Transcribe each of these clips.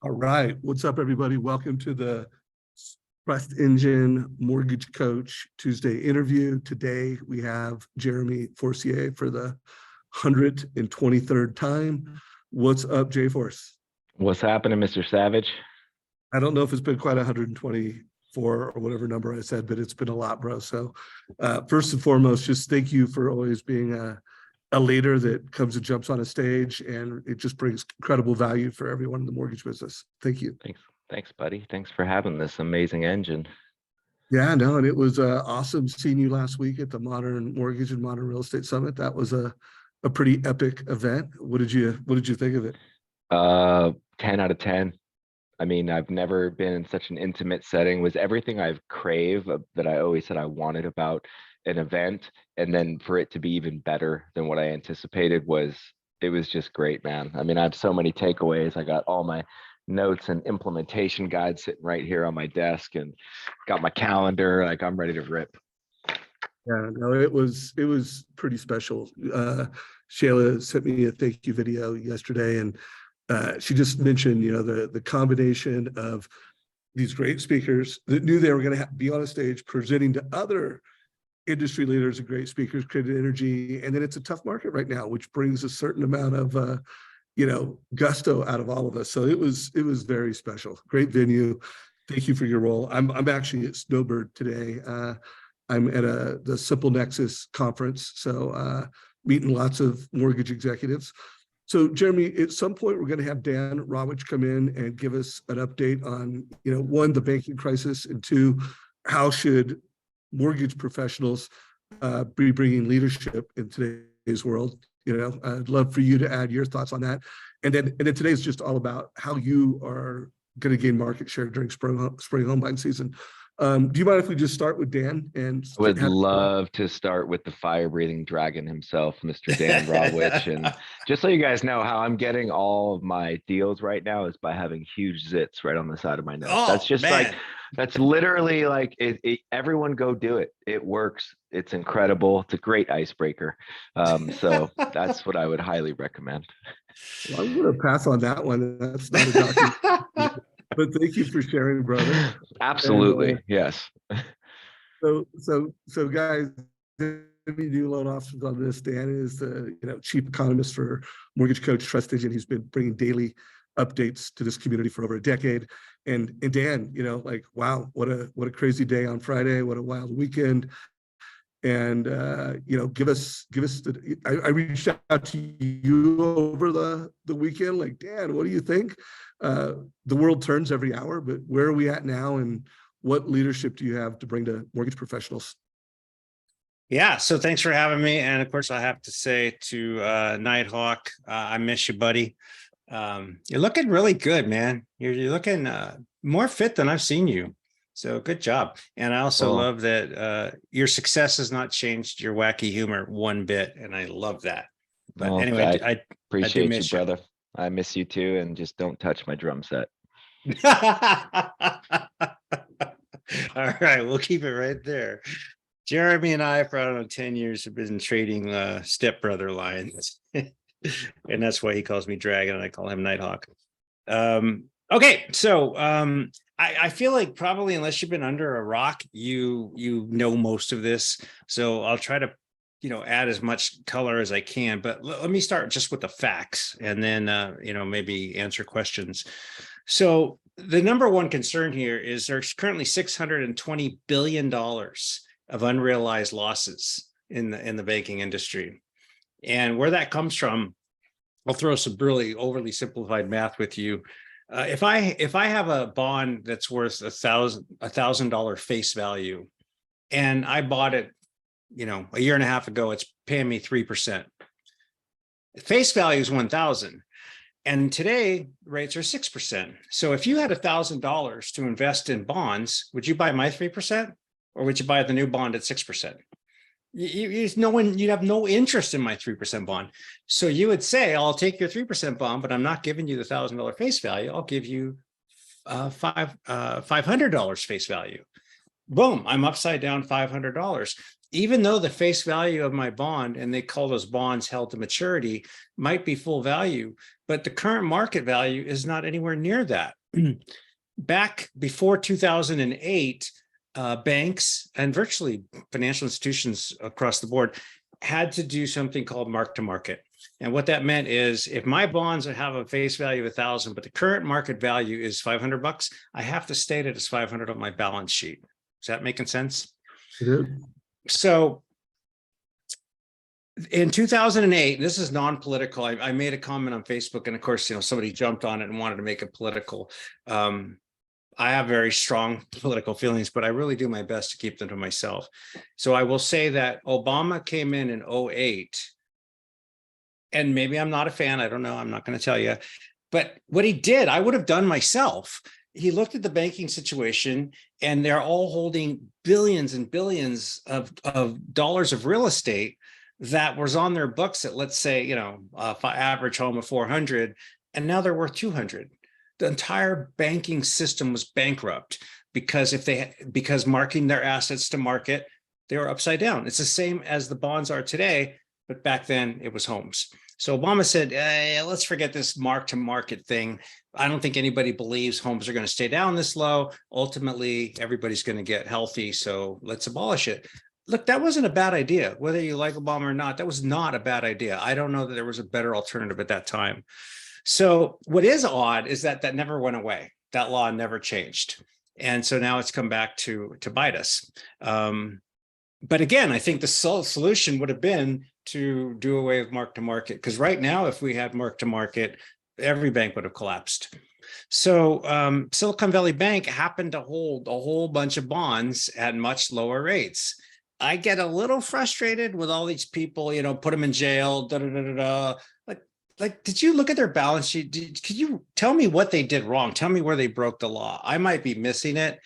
All right. What's up, everybody? Welcome to the Trust Engine Mortgage Coach Tuesday interview. Today, we have Jeremy Forcier for the 123rd time. What's up, J Force? What's happening, Mr. Savage? I don't know if it's been quite 124 or whatever number I said, but it's been a lot, bro. So first and foremost, just thank you for always being a leader that comes and jumps on a stage, and it just brings incredible value for everyone in the mortgage business. Thank you. Thanks, buddy. Thanks for having this amazing engine. Yeah, no, and it was awesome seeing you last week at the Modern Mortgage and Modern Real Estate Summit. That was a pretty epic event. What did you think of it? 10 out of 10. I mean, I've never been in such an intimate setting. It was everything I've craved that I always said I wanted about an event, and then for it to be even better than what I anticipated was just great, man. I mean, I have so many takeaways. I got all my notes and implementation guides sitting right here on my desk, and got my calendar. Like, I'm ready to rip. Yeah, no, it was pretty special. Shayla sent me a thank you video yesterday, and she just mentioned, the combination of these great speakers that knew they were going to be on a stage presenting to other industry leaders and great speakers, created energy. And then it's a tough market right now, which brings a certain amount of, gusto out of all of us. So it was very special. Great venue. Thank you for your role. I'm actually at Snowbird today. I'm at the Simple Nexus conference. So meeting lots of mortgage executives. So Jeremy, at some point, we're going to have Dan Rawitch come in and give us an update on, one, the banking crisis, and two, how should mortgage professionals be bringing leadership in today's world. I'd love for you to add your thoughts on that. And then today's just all about how you are going to gain market share during spring home buying season. Do you mind if we just start with Dan? And I would love to start with the fire-breathing dragon himself, Mr. Dan Rawitch. And just so you guys know, how I'm getting all of my deals right now is by having huge zits right on the side of my nose. That's just man. That's literally like everyone go do it. It works. It's incredible. It's a great icebreaker. So that's what I would highly recommend. Well, I'm going to pass on that one. That's not a document. But thank you for sharing, brother. Absolutely, and, yes. So guys, any new loan officers on this? Dan is the chief economist for MortgageCoach Trust Engine. He's been bringing daily updates to this community for over a decade. And Dan, wow, what a crazy day on Friday. What a wild weekend. And give us I reached out to you over the weekend, like, Dan, what do you think? The world turns every hour, but where are we at now, and what leadership do you have to bring to mortgage professionals? Yeah, so thanks for having me. And of course, I have to say to Nighthawk, I miss you, buddy. You're looking really good, man. You're looking more fit than I've seen you. So good job. And I also love that your success has not changed your wacky humor one bit. And I love that. But anyway, I appreciate you, brother. I miss you too. And just don't touch my drum set. All right, we'll keep it right there. Jeremy and I, for I don't know, 10 years have been trading stepbrother lines. And that's why he calls me Dragon and I call him Nighthawk. Okay, so I feel like probably unless you've been under a rock, you know most of this. So I'll try to add as much color as I can. But let me start just with the facts, and then maybe answer questions. So the number one concern here is there's currently $620 billion of unrealized losses in the banking industry. And where that comes from, I'll throw some really overly simplified math with you. If I have a bond that's worth $1,000 face value, and I bought it, a year and a half ago, it's paying me 3%. Face value is 1,000, and today rates are 6%. So if you had $1,000 to invest in bonds, would you buy my 3%, or would you buy the new bond at 6%? You'd have no interest in my 3% bond. So you would say, I'll take your 3% bond, but I'm not giving you the $1,000 face value. I'll give you $500 face value. Boom, I'm upside down $500. even though the face value of my bond, and they call those bonds held to maturity, might be full value, but the current market value is not anywhere near that. Back before 2008, banks and virtually financial institutions across the board had to do something called mark to market. And what that meant is if my bonds have a face value of 1,000, but the current market value is $500, I have to state it as 500 on my balance sheet. Is that making sense? So in 2008, this is non-political. I made a comment on Facebook, and of course, somebody jumped on it and wanted to make it political. I have very strong political feelings, but I really do my best to keep them to myself. So I will say that Obama came in 2008, and maybe I'm not a fan. I don't know. I'm not going to tell you. But what he did, I would have done myself. He looked at the banking situation, and they're all holding billions and billions of dollars of real estate that was on their books at, let's say, average home of 400, and now they're worth 200. The entire banking system was bankrupt because marking their assets to market, they were upside down. It's the same as the bonds are today, but back then it was homes. So Obama said, let's forget this mark to market thing. I don't think anybody believes homes are going to stay down this low. Ultimately, everybody's going to get healthy. So let's abolish it. Look, that wasn't a bad idea. Whether you like Obama or not, that was not a bad idea. I don't know that there was a better alternative at that time. So what is odd is that never went away. That law never changed. And so now it's come back to bite us. But again, I think the solution would have been to do away with mark to market, because right now, if we had mark to market, every bank would have collapsed. So Silicon Valley Bank happened to hold a whole bunch of bonds at much lower rates. I get a little frustrated with all these people, put them in jail, Like, did you look at their balance sheet? Could you tell me what they did wrong? Tell me where they broke the law. I might be missing it.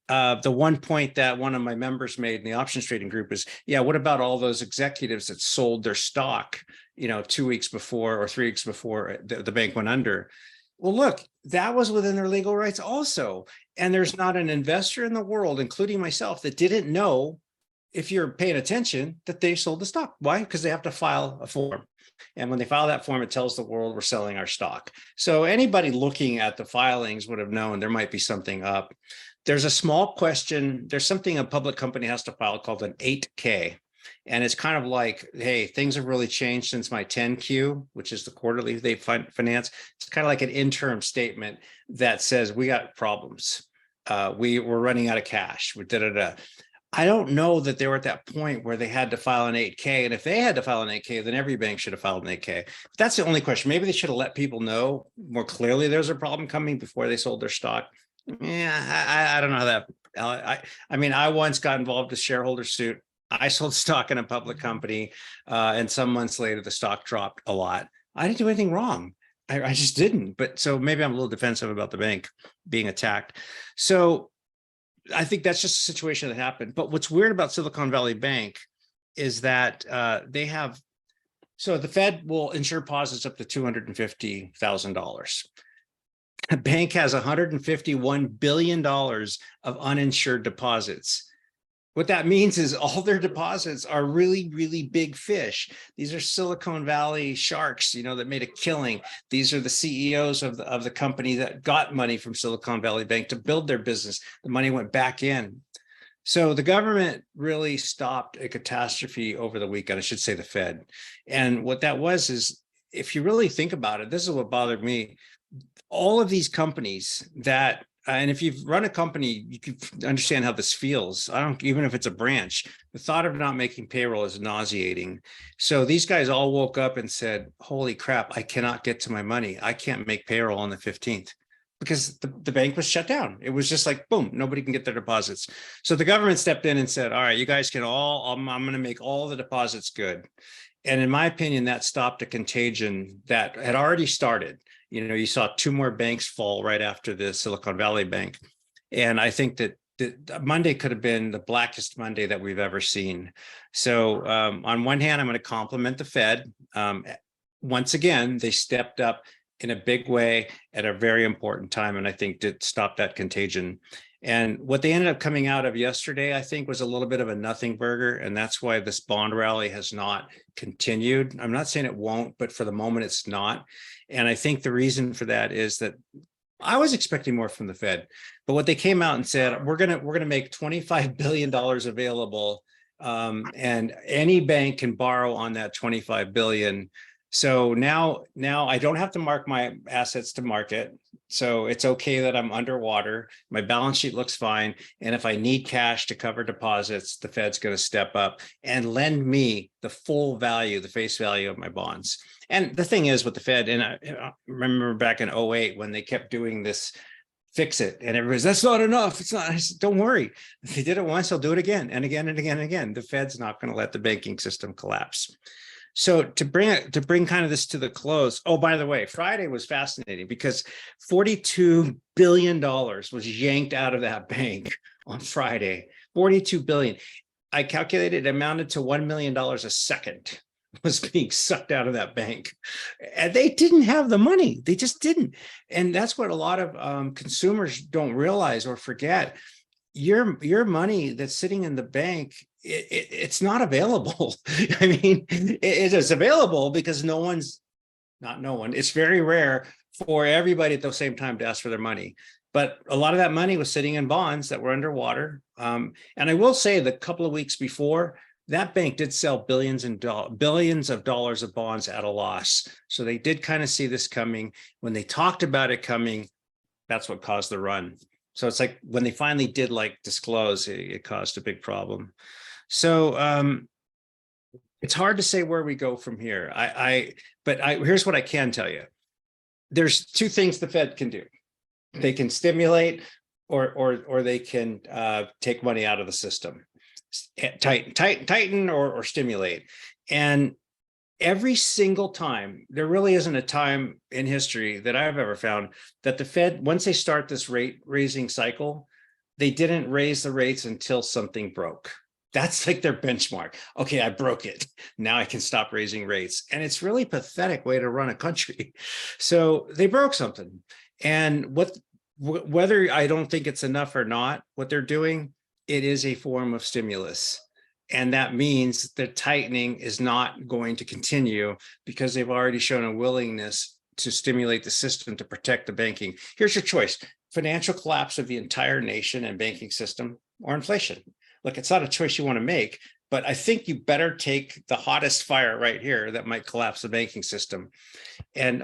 The one point that one of my members made in the options trading group is, what about all those executives that sold their stock, 2 weeks before or 3 weeks before the bank went under? Well, look, that was within their legal rights also. And there's not an investor in the world, including myself, that didn't know, if you're paying attention, that they sold the stock. Why? Because they have to file a form. And when they file that form, it tells the world we're selling our stock. So anybody looking at the filings would have known there might be something up. There's a small question. There's something a public company has to file called an 8K. And it's kind of like, hey, things have really changed since my 10Q, which is the quarterly they finance. It's kind of like an interim statement that says we got problems. We're running out of cash. I don't know that they were at that point where they had to file an 8K. And if they had to file an 8K, then every bank should have filed an 8K. But that's the only question. Maybe they should have let people know more clearly there's a problem coming before they sold their stock. I don't know how that. I mean, I once got involved in a shareholder suit. I sold stock in a public company, and some months later, the stock dropped a lot. I didn't do anything wrong. I just didn't. But so maybe I'm a little defensive about the bank being attacked. So I think that's just a situation that happened. But what's weird about Silicon Valley Bank is that they have, so the Fed will insure deposits up to $250,000. The bank has $151 billion of uninsured deposits. What that means is all their deposits are really, really big fish. These are Silicon Valley sharks, that made a killing. These are the CEOs of the company that got money from Silicon Valley Bank to build their business. The money went back in. So the government really stopped a catastrophe over the weekend. I should say the Fed. And what that was is, if you really think about it, this is what bothered me. All of these companies that, and if you've run a company, you can understand how this feels. Even if it's a branch, the thought of not making payroll is nauseating. So these guys all woke up and said, holy crap, I cannot get to my money. I can't make payroll on the 15th because the bank was shut down. It was just like, boom, nobody can get their deposits. So the government stepped in and said, all right, you guys can I'm going to make all the deposits good. And in my opinion, that stopped a contagion that had already started. You saw 2 more banks fall right after the Silicon Valley Bank. And I think that Monday could have been the blackest Monday that we've ever seen. So on one hand, I'm going to compliment the Fed. Once again, they stepped up in a big way at a very important time, and I think did stop that contagion. And what they ended up coming out of yesterday, I think, was a little bit of a nothing burger, and that's why this bond rally has not continued. I'm not saying it won't, but for the moment it's not. And I think the reason for that is that I was expecting more from the Fed, but what they came out and said, we're gonna make $25 billion available, and any bank can borrow on that 25 billion. So now I don't have to mark my assets to market. So it's okay that I'm underwater. My balance sheet looks fine. And if I need cash to cover deposits, the Fed's going to step up and lend me the full value, the face value of my bonds. And the thing is with the Fed, and I remember back in 08 when they kept doing this, fix it, and everybody's, that's not enough. It's not. I said, don't worry. If they did it once, they'll do it again and again and again and again. The Fed's not going to let the banking system collapse. So to bring kind of this to the close. Oh, by the way, Friday was fascinating because $42 billion was yanked out of that bank on Friday. 42 billion. I calculated it amounted to $1 million a second was being sucked out of that bank. And they didn't have the money. They just didn't. And that's what a lot of consumers don't realize or forget. Your money that's sitting in the bank, it's not available. I mean, it is available because it's very rare for everybody at the same time to ask for their money. But a lot of that money was sitting in bonds that were underwater. And I will say the couple of weeks before, that bank did sell billions of dollars of bonds at a loss. So they did kind of see this coming. When they talked about it coming, that's what caused the run. So it's like when they finally did disclose, it caused a big problem. So it's hard to say where we go from here. But here's what I can tell you. There's two things the Fed can do. They can stimulate or they can take money out of the system. Tighten or stimulate. And every single time, there really isn't a time in history that I've ever found that the Fed, once they start this rate raising cycle, they didn't raise the rates until something broke. That's like their benchmark. Okay, I broke it. Now I can stop raising rates. And it's really pathetic way to run a country. So they broke something. And whether I don't think it's enough or not, what they're doing, it is a form of stimulus. And that means the tightening is not going to continue because they've already shown a willingness to stimulate the system to protect the banking. Here's your choice: financial collapse of the entire nation and banking system, or inflation. Look, it's not a choice you want to make, but I think you better take the hottest fire right here that might collapse the banking system. And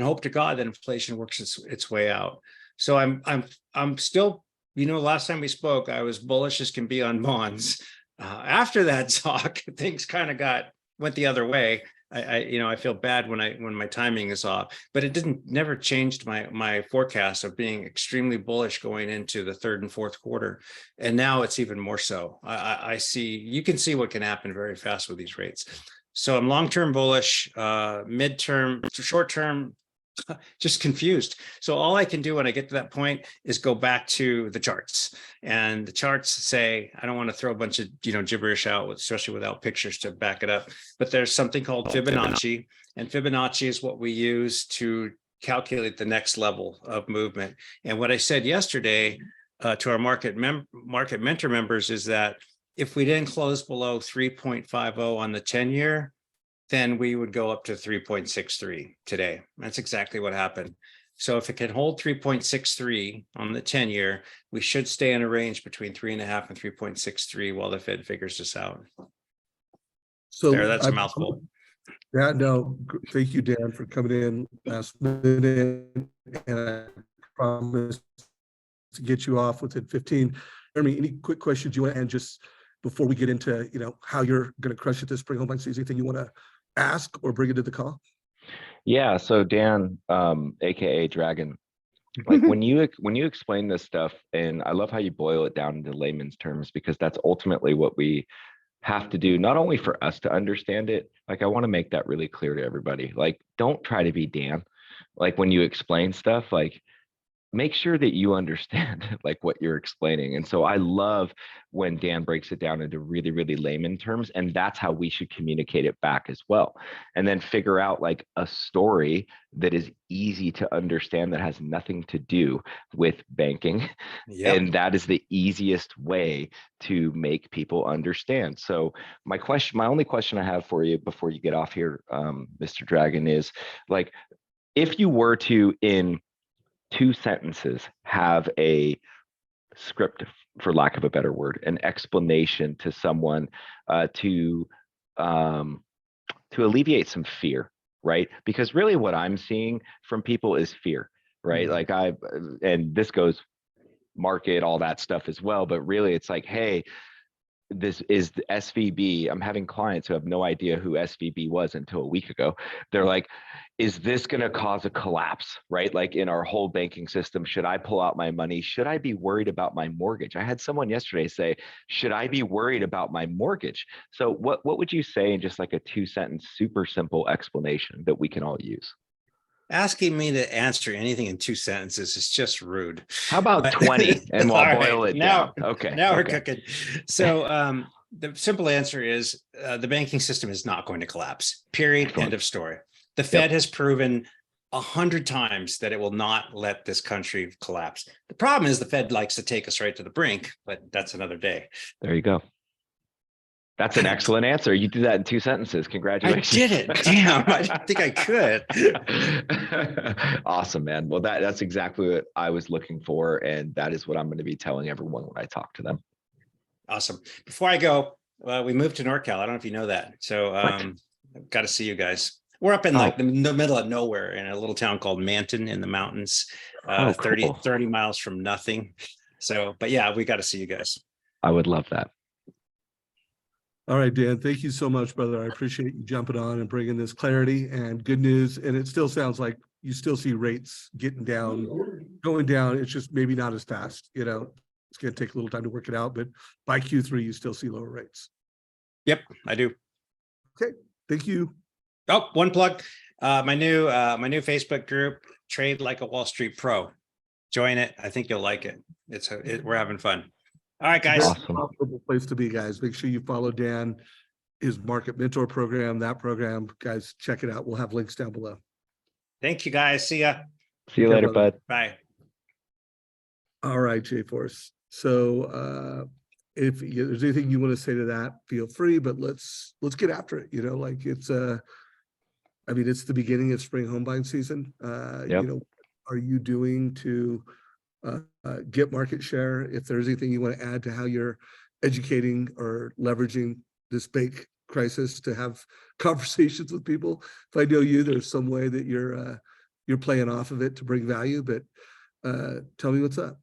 hope to God that inflation works its way out. So I'm still, last time we spoke, I was bullish as can be on bonds. After that talk, things kind of went the other way. I feel bad when my timing is off, but it never changed my forecast of being extremely bullish going into the third and fourth quarter. And now it's even more so. You can see what can happen very fast with these rates. So I'm long-term bullish, midterm, short-term, just confused. So all I can do when I get to that point is go back to the charts, and the charts say, I don't want to throw a bunch of gibberish out, especially without pictures to back it up, but there's something called Fibonacci, and Fibonacci is what we use to calculate the next level of movement. And what I said yesterday to our market mentor members is that if we didn't close below 3.50 on the 10-year, then we would go up to 3.63 today. That's exactly what happened. So if it can hold 3.63 on the 10-year, we should stay in a range between 3.5 and 3.63 while the Fed figures this out. So that's a mouthful. Yeah, no, thank you, Dan, for coming in last minute. And I promise to get you off within 15. Jeremy, any quick questions you want to end just before we get into how you're going to crush it this spring home buying season? Anything you want to ask or bring it to the call? Yeah. So Dan, aka Dragon, like when you explain this stuff, and I love how you boil it down into layman's terms, because that's ultimately what we have to do, not only for us to understand it. Like, I want to make that really clear to everybody. Like, don't try to be Dan. Like, when you explain stuff, like, make sure that you understand like what you're explaining. And so I love when Dan breaks it down into really, really layman terms, and that's how we should communicate it back as well. And then figure out like a story that is easy to understand that has nothing to do with banking. Yep. And that is the easiest way to make people understand. So my only question I have for you before you get off here, Mr. Dragon, is like, if you were to, in 2 sentences, have a script, for lack of a better word, an explanation to someone to alleviate some fear, right? Because really what I'm seeing from people is fear, right? Like and this goes market, all that stuff as well, but really it's like, hey, this is the SVB. I'm having clients who have no idea who SVB was until a week ago. They're like, is this going to cause a collapse, right? Like in our whole banking system, should I pull out my money? Should I be worried about my mortgage? I had someone yesterday say, should I be worried about my mortgage? So what would you say in just like a 2-sentence, super simple explanation that we can all use? Asking me to answer anything in 2 sentences is just rude. How about 20 and we'll boil it down? Okay. Now we're cooking. So the simple answer is the banking system is not going to collapse. Period. Excellent. End of story. The Fed has proven 100 times that it will not let this country collapse. The problem is the Fed likes to take us right to the brink, but that's another day. There you go. That's an excellent answer. You did that in 2 sentences. Congratulations. I did it. Damn, I didn't think I could. Awesome, man. Well, that's exactly what I was looking for. And that is what I'm going to be telling everyone when I talk to them. Awesome. Before I go, we moved to NorCal. I don't know if you know that. So I've got to see you guys. We're up in like the middle of nowhere in a little town called Manton in the mountains, Cool. 30 miles from nothing. So, but yeah, we got to see you guys. I would love that. All right, Dan, thank you so much, brother. I appreciate you jumping on and bringing this clarity and good news. And it still sounds like you still see rates going down. It's just maybe not as fast. You know, it's going to take a little time to work it out, but by Q3, you still see lower rates. Yep, I do. Okay, thank you. Oh, one plug. My new Facebook group, Trade Like a Wall Street Pro. Join it. I think you'll like it. We're having fun. All right, guys. Awesome. Profitable place to be, guys. Make sure you follow Dan, his Market Mentor program, that program. Guys, check it out. We'll have links down below. Thank you, guys. See ya. See you later, bud. Bye. All right, Jay Force. So if there's anything you want to say to that, feel free, but let's get after it. You know, like it's I mean, it's the beginning of spring home buying season. You know, are you doing to get market share? If there's anything you want to add to how you're educating or leveraging this bank crisis to have conversations with people. If I know you, there's some way that you're playing off of it to bring value, but tell me what's up.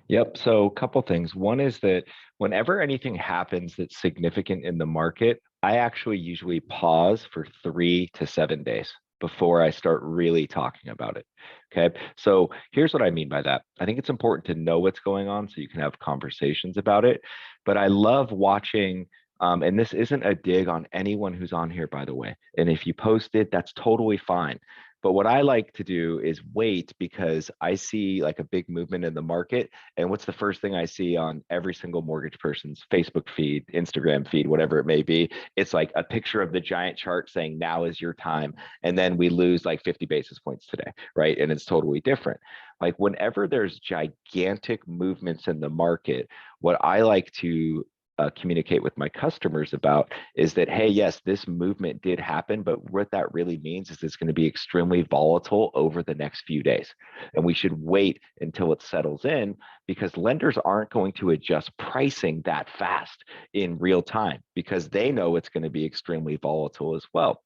Yep. So a couple things. One is that whenever anything happens that's significant in the market, I actually usually pause for 3 to 7 days before I start really talking about it. Okay. So here's what I mean by that. I think it's important to know what's going on so you can have conversations about it. But I love watching, and this isn't a dig on anyone who's on here, by the way. And if you post it, that's totally fine. But what I like to do is wait, because I see like a big movement in the market. And what's the first thing I see on every single mortgage person's Facebook feed, Instagram feed, whatever it may be? It's like a picture of the giant chart saying now is your time. And then we lose like 50 basis points today, right? And it's totally different. Like whenever there's gigantic movements in the market, what I like to communicate with my customers about is that, hey, yes, this movement did happen, but what that really means is it's going to be extremely volatile over the next few days. And we should wait until it settles in, because lenders aren't going to adjust pricing that fast in real time, because they know it's going to be extremely volatile as well.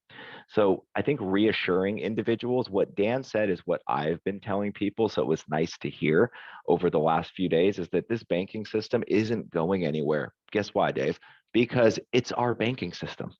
So I think reassuring individuals, what Dan said is what I've been telling people. So it was nice to hear over the last few days, is that this banking system isn't going anywhere. Guess why, Dave? Because it's our banking system.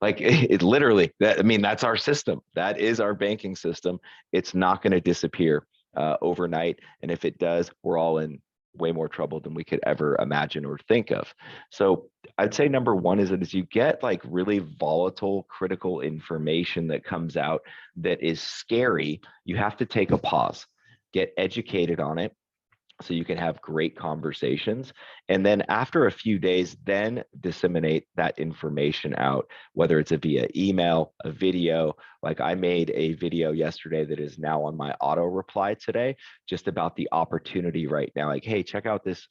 Like it literally, that's our system. That is our banking system. It's not going to disappear overnight. And if it does, we're all in way more trouble than we could ever imagine or think of. So I'd say number one is that as you get like really volatile, critical information that comes out that is scary, you have to take a pause. get educated on it, so you can have great conversations. And then after a few days, then disseminate that information out, whether it's via email, a video. Like I made a video yesterday that is now on my auto reply today, just about the opportunity right now. Like, hey, check out this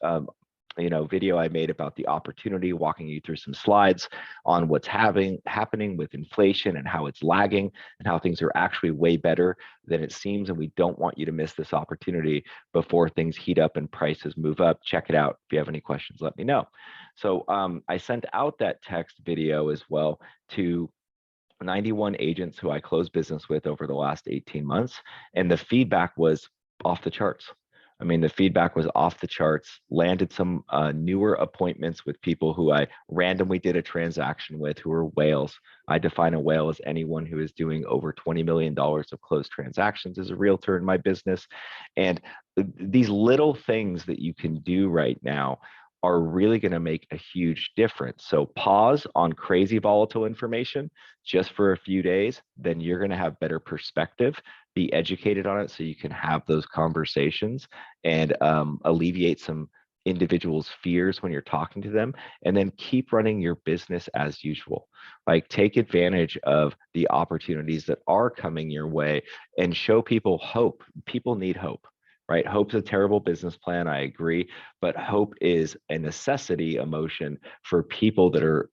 video I made about the opportunity, walking you through some slides on what's happening with inflation and how it's lagging and how things are actually way better than it seems. And we don't want you to miss this opportunity before things heat up and prices move up. Check it out. If you have any questions, let me know. So I sent out that text video as well to 91 agents who I closed business with over the last 18 months. And the feedback was off the charts. I mean, the feedback was off the charts, landed some newer appointments with people who I randomly did a transaction with who are whales. I define a whale as anyone who is doing over $20 million of closed transactions as a realtor in my business. And these little things that you can do right now are really going to make a huge difference. So pause on crazy volatile information just for a few days, then you're going to have better perspective, be educated on it so you can have those conversations and alleviate some individuals' fears when you're talking to them, and then keep running your business as usual. Like take advantage of the opportunities that are coming your way and show people hope. People need hope. Right? Hope's a terrible business plan, I agree, but hope is a necessity emotion for people that are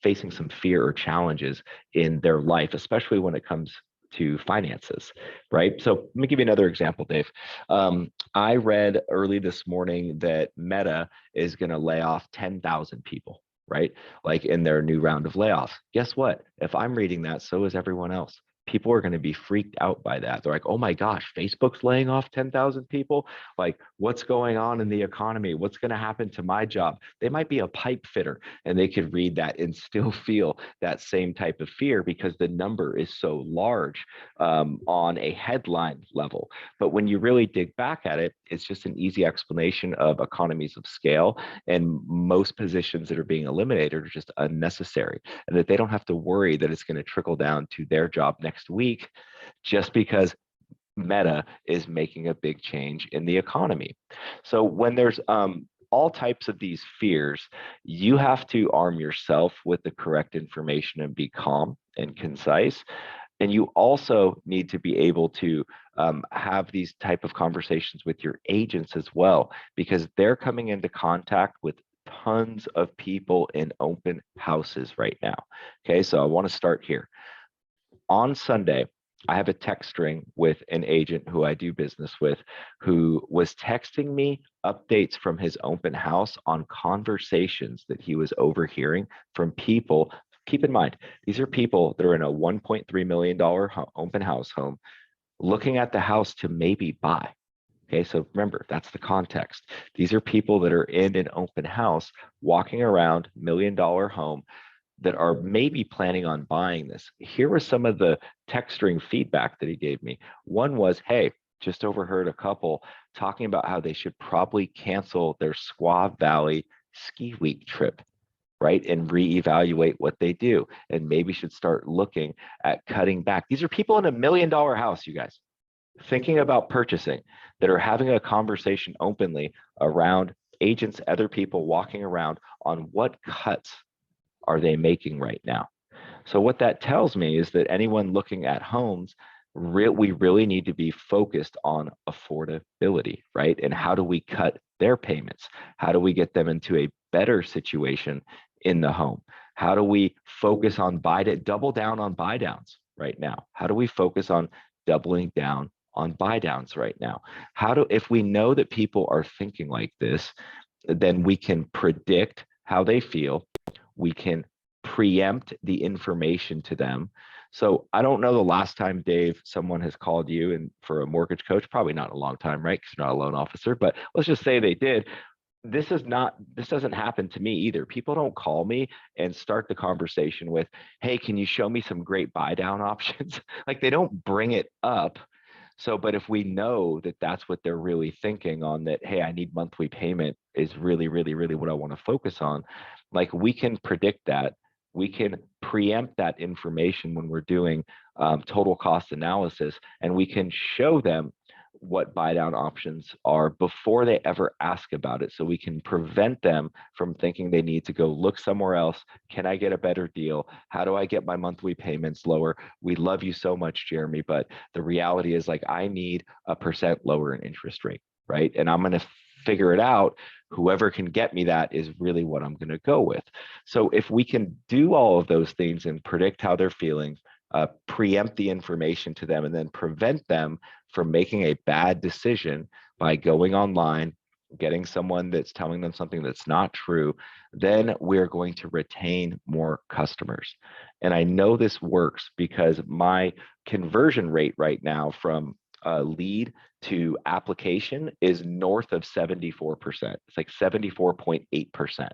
facing some fear or challenges in their life, especially when it comes to finances, right? So let me give you another example, Dave. I read early this morning that Meta is going to lay off 10,000 people, right? Like in their new round of layoffs. Guess what? If I'm reading that, so is everyone else. People are going to be freaked out by that. They're like, oh my gosh, Facebook's laying off 10,000 people. Like, what's going on in the economy? What's going to happen to my job? They might be a pipe fitter and they could read that and still feel that same type of fear because the number is so large on a headline level. But when you really dig back at it, it's just an easy explanation of economies of scale. And most positions that are being eliminated are just unnecessary, and that they don't have to worry that it's going to trickle down to their job next week just because Meta is making a big change in the economy. So when there's all types of these fears, you have to arm yourself with the correct information and be calm and concise. And you also need to be able to have these type of conversations with your agents as well, because they're coming into contact with tons of people in open houses right now. Okay, so I want to start here. On Sunday, I have a text string with an agent who I do business with who was texting me updates from his open house on conversations that he was overhearing from people. Keep in mind, these are people that are in a $1.3 million open house home looking at the house to maybe buy. Okay, so remember, that's the context. These are people that are in an open house walking around $1 million home that are maybe planning on buying this. Here was some of the text string feedback that he gave me. One was, hey, just overheard a couple talking about how they should probably cancel their Squaw Valley ski week trip, right? And reevaluate what they do, and maybe should start looking at cutting back. These are people in a $1 million house, you guys, thinking about purchasing, that are having a conversation openly around agents, other people walking around on what cuts are they making right now. So what that tells me is that anyone looking at homes, we really need to be focused on affordability, right? And how do we cut their payments? How do we get them into a better situation in the home? How do we focus on double down on buy downs right now? How do we focus on doubling down on buy downs right now? If we know that people are thinking like this, then we can predict how they feel. We can preempt the information to them. So I don't know the last time, Dave, someone has called you and for a mortgage coach, probably not in a long time, right? Because you're not a loan officer, but let's just say they did. This doesn't happen to me either. People don't call me and start the conversation with, hey, can you show me some great buy down options? Like they don't bring it up. So, but if we know that that's what they're really thinking on, that, hey, I need monthly payment is really, really, really what I want to focus on. Like we can predict that. We can preempt that information when we're doing total cost analysis, and we can show them what buy down options are before they ever ask about it, so we can prevent them from thinking they need to go look somewhere else. Can I get a better deal? How do I get my monthly payments lower? We love you so much, Jeremy, but the reality is, like, I need 1% lower in interest rate, right? And I'm going to figure it out. Whoever can get me that is really what I'm going to go with. So if we can do all of those things and predict how they're feeling, preempt the information to them, and then prevent them from making a bad decision by going online, getting someone that's telling them something that's not true, then we're going to retain more customers. And I know this works because my conversion rate right now from lead to application is north of 74%. It's like 74.8%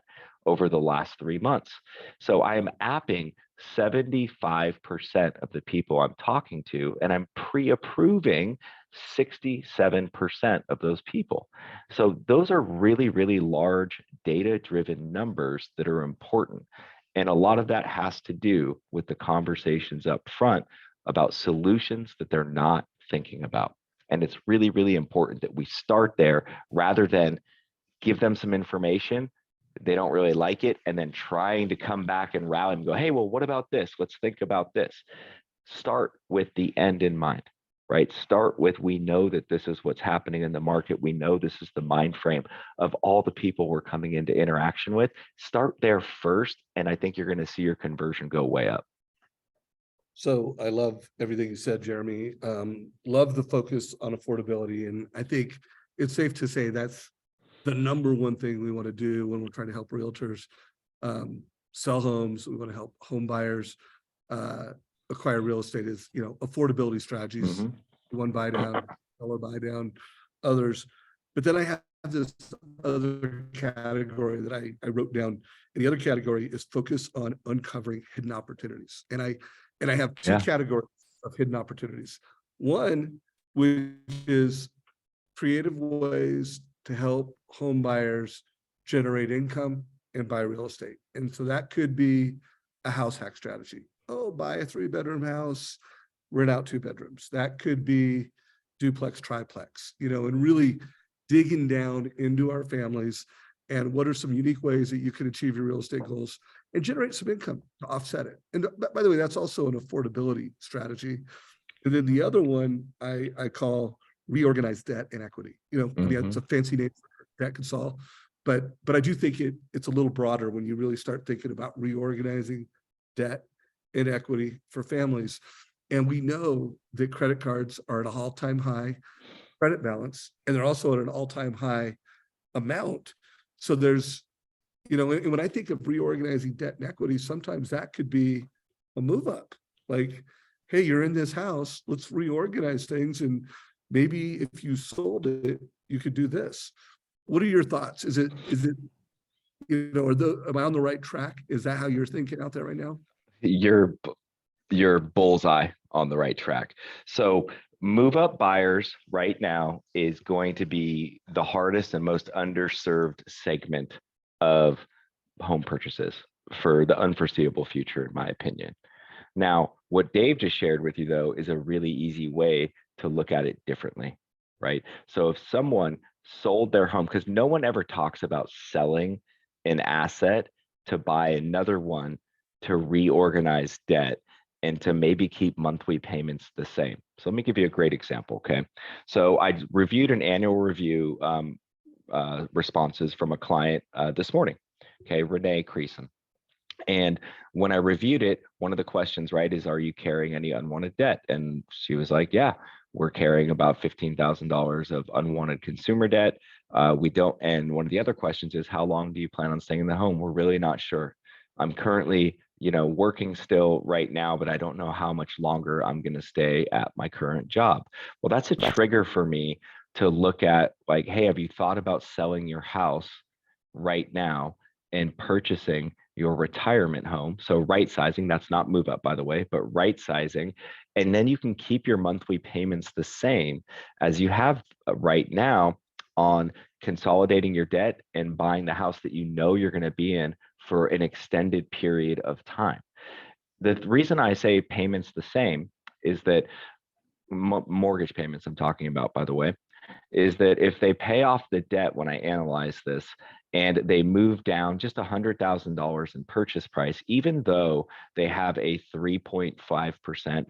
over the last 3 months. So I am apping 75% of the people I'm talking to, and I'm pre-approving 67% of those people. So those are really, really large data-driven numbers that are important. And a lot of that has to do with the conversations up front about solutions that they're not thinking about. And it's really, really important that we start there rather than give them some information, they don't really like it, and then trying to come back and rally and go, hey, well, what about this? Let's think about this. Start with the end in mind, right? Start with, we know that this is what's happening in the market. We know this is the mind frame of all the people we're coming into interaction with. Start there first, and I think you're going to see your conversion go way up. So I love everything you said, Jeremy. Love the focus on affordability. And I think it's safe to say that's the number one thing we want to do when we're trying to help realtors sell homes. We want to help home buyers acquire real estate is, affordability strategies. One buy down, seller buy down, others. But then I have this other category that I wrote down. And the other category is focus on uncovering hidden opportunities. And I have two categories of hidden opportunities. One, which is creative ways to help home buyers generate income and buy real estate. And so that could be a house hack strategy. Oh, buy a 3-bedroom house, rent out 2 bedrooms. That could be duplex, triplex, and really digging down into our families and what are some unique ways that you can achieve your real estate goals and generate some income to offset it. And by the way, that's also an affordability strategy. And then the other one I call reorganized debt and equity. It's a fancy name for debt consol, but I do think it's a little broader when you really start thinking about reorganizing debt and equity for families. And we know that credit cards are at an all-time high credit balance, and they're also at an all-time high amount. So there's, and when I think of reorganizing debt and equity, sometimes that could be a move up. Like, hey, you're in this house, let's reorganize things, and maybe if you sold it, you could do this. What are your thoughts? Is it, am I on the right track? Is that how you're thinking out there right now? You're bullseye on the right track. So move up buyers right now is going to be the hardest and most underserved segment of home purchases for the unforeseeable future, in my opinion. Now, what Dave just shared with you, though, is a really easy way to look at it differently, right? So if someone sold their home, because no one ever talks about selling an asset to buy another one to reorganize debt and to maybe keep monthly payments the same. So let me give you a great example, okay? So I reviewed an annual review responses from a client this morning, okay, Renee Creason. And when I reviewed it, one of the questions, right, is, are you carrying any unwanted debt? And she was like, yeah, we're carrying about $15,000 of unwanted consumer debt. We don't, and one of the other questions is, how long do you plan on staying in the home? We're really not sure. I'm currently, working still right now, but I don't know how much longer I'm going to stay at my current job. Well, that's a trigger for me to look at, like, hey, have you thought about selling your house right now and purchasing your retirement home? So right sizing, that's not move up, by the way, but right sizing. And then you can keep your monthly payments the same as you have right now on consolidating your debt and buying the house that you know you're going to be in for an extended period of time. The reason I say payments the same is that mortgage payments I'm talking about, by the way, is that if they pay off the debt when I analyze this and they move down just $100,000 in purchase price, even though they have a 3.5%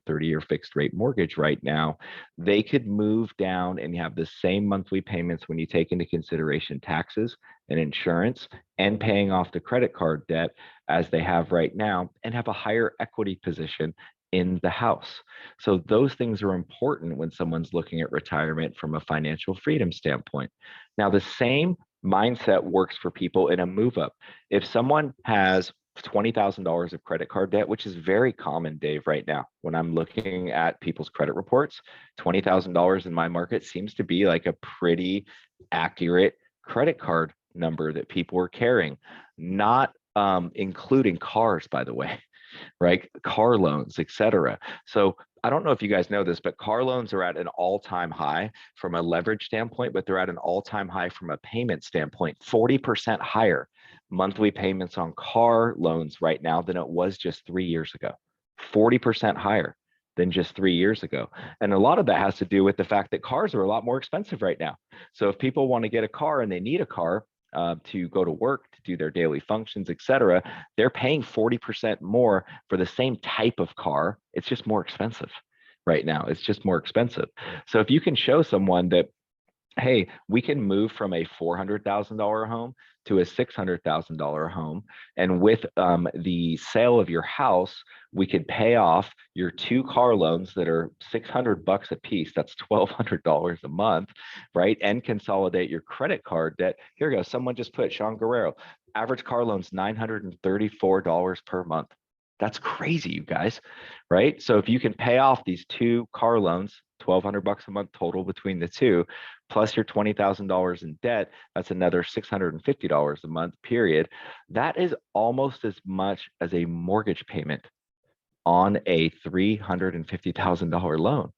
30-year fixed rate mortgage right now, they could move down and have the same monthly payments when you take into consideration taxes and insurance and paying off the credit card debt as they have right now, and have a higher equity position in the house. So those things are important when someone's looking at retirement from a financial freedom standpoint. Now, the same mindset works for people in a move up. If someone has $20,000 of credit card debt, which is very common, Dave, right now, when I'm looking at people's credit reports, $20,000 in my market seems to be like a pretty accurate credit card number that people are carrying, not including cars, by the way, right? Car loans, etc. So I don't know if you guys know this, but car loans are at an all-time high from a leverage standpoint, but they're at an all-time high from a payment standpoint, 40% higher monthly payments on car loans right now than it was just 3 years ago. 40% higher than just 3 years ago. And a lot of that has to do with the fact that cars are a lot more expensive right now. So if people want to get a car and they need a car, to go to work, to do their daily functions, etc., they're paying 40% more for the same type of car. It's just more expensive right now. It's just more expensive. So if you can show someone that, hey, we can move from a $400,000 home to a $600,000 home, and with the sale of your house, we could pay off your 2 car loans that are $600 a piece. That's $1,200 a month, right? And consolidate your credit card debt. Here we go. Someone just put, Sean Guerrero, average car loans $934 per month. That's crazy, you guys, right? So if you can pay off these 2 car loans, $1,200 a month total between the two, plus your $20,000 in debt, that's another $650 a month, period. That is almost as much as a mortgage payment on a $350,000 loan.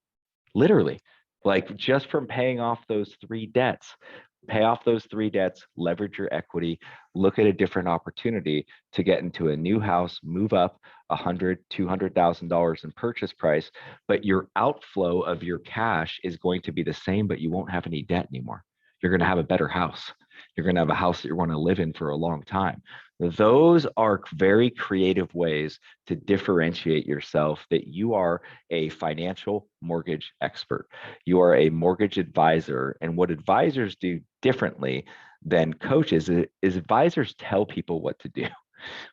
Literally, like just from paying off those 3 debts. Pay off those 3 debts, leverage your equity, look at a different opportunity to get into a new house, move up $100,000, $200,000 in purchase price, but your outflow of your cash is going to be the same, but you won't have any debt anymore. You're going to have a better house. You're going to have a house that you're going to live in for a long time. Those are very creative ways to differentiate yourself that you are a financial mortgage expert. You are a mortgage advisor. And what advisors do differently than coaches is advisors tell people what to do.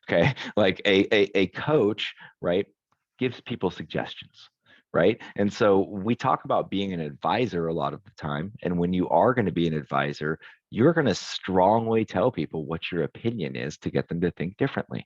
Okay. Like a coach, right, gives people suggestions. Right. And so we talk about being an advisor a lot of the time. And when you are going to be an advisor, you're going to strongly tell people what your opinion is to get them to think differently.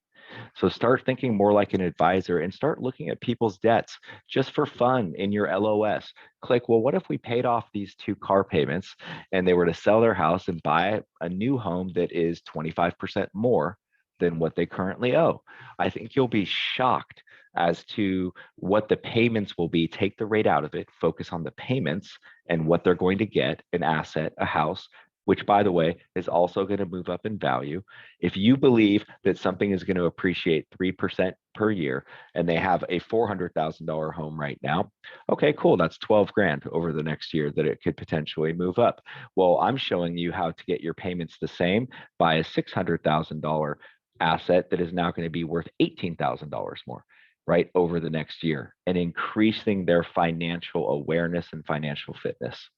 So start thinking more like an advisor and start looking at people's debts just for fun in your LOS. Click, well, what if we paid off these 2 car payments and they were to sell their house and buy a new home that is 25% more than what they currently owe? I think you'll be shocked as to what the payments will be. Take the rate out of it, focus on the payments and what they're going to get, an asset, a house, which, by the way, is also going to move up in value. If you believe that something is going to appreciate 3% per year and they have a $400,000 home right now, okay, cool. That's 12 grand over the next year that it could potentially move up. Well, I'm showing you how to get your payments the same by a $600,000 asset that is now going to be worth $18,000 more, right, over the next year, and increasing their financial awareness and financial fitness.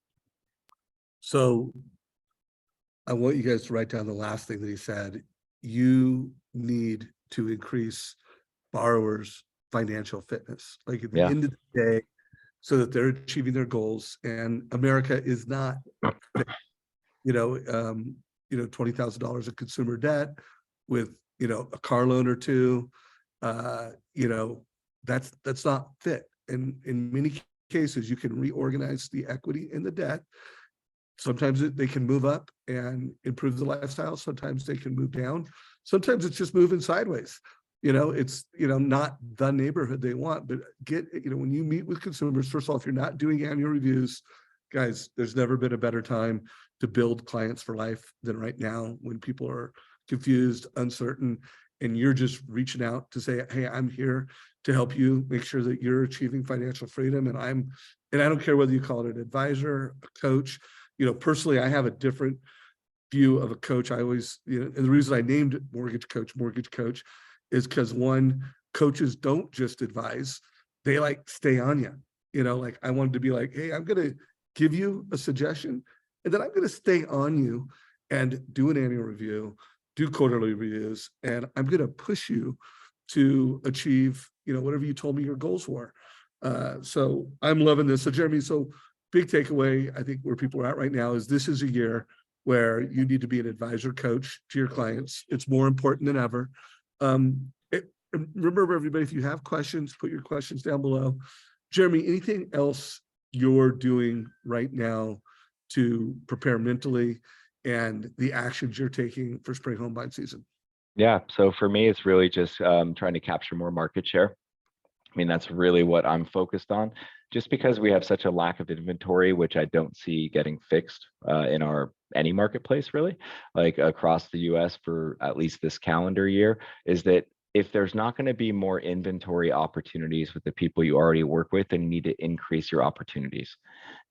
So I want you guys to write down the last thing that he said. You need to increase borrowers' financial fitness, like at the end of the day, so that they're achieving their goals. And America is not, $20,000 of consumer debt with, a car loan or 2. That's not fit. And in many cases, you can reorganize the equity in the debt. Sometimes they can move up and improve the lifestyle. Sometimes they can move down. Sometimes it's just moving sideways. It's, not the neighborhood they want, but when you meet with consumers, first of all, if you're not doing annual reviews, guys, there's never been a better time to build clients for life than right now, when people are confused, uncertain, and you're just reaching out to say, hey, I'm here to help you make sure that you're achieving financial freedom. And I don't care whether you call it an advisor, a coach. Personally, I have a different view of a coach. I always, and the reason I named it MortgageCoach is because one, coaches don't just advise, they like stay on you. Like I wanted to be like, hey, I'm going to give you a suggestion and then I'm going to stay on you and do an annual review, do quarterly reviews, and I'm going to push you to achieve, whatever you told me your goals were. So I'm loving this. So Jeremy, big takeaway, I think where people are at right now is this is a year where you need to be an advisor coach to your clients. It's more important than ever. Remember, everybody, if you have questions, put your questions down below. Jeremy, anything else you're doing right now to prepare mentally and the actions you're taking for spring home buying season? Yeah, so for me, it's really just trying to capture more market share. I mean, that's really what I'm focused on, just because we have such a lack of inventory, which I don't see getting fixed in any marketplace really, like across the US for at least this calendar year, is that if there's not going to be more inventory opportunities with the people you already work with, then you need to increase your opportunities.